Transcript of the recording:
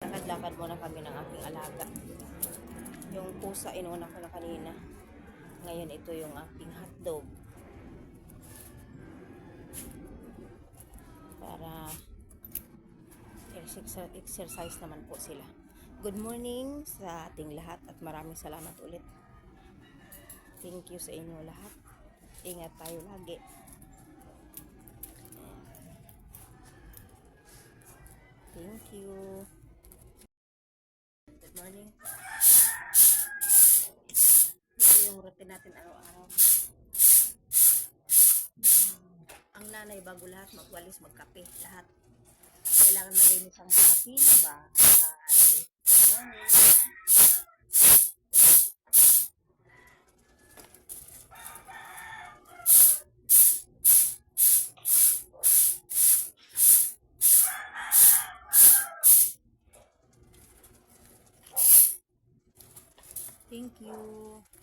Lakad-lakad muna kami ng aking alaga. Yung pusa, inuuna ko na kanina. Ngayon, ito yung aking hotdog. Para exercise naman po sila. Good morning sa ating lahat at maraming salamat ulit. Thank you sa inyo lahat. Ingat tayo lagi. Thank you. Good morning. Ito yung routine natin araw-araw. Ang nanay bago lahat magwalis, magkape, lahat. Kailangan malinis ang ating bahay. Good morning. Thank you.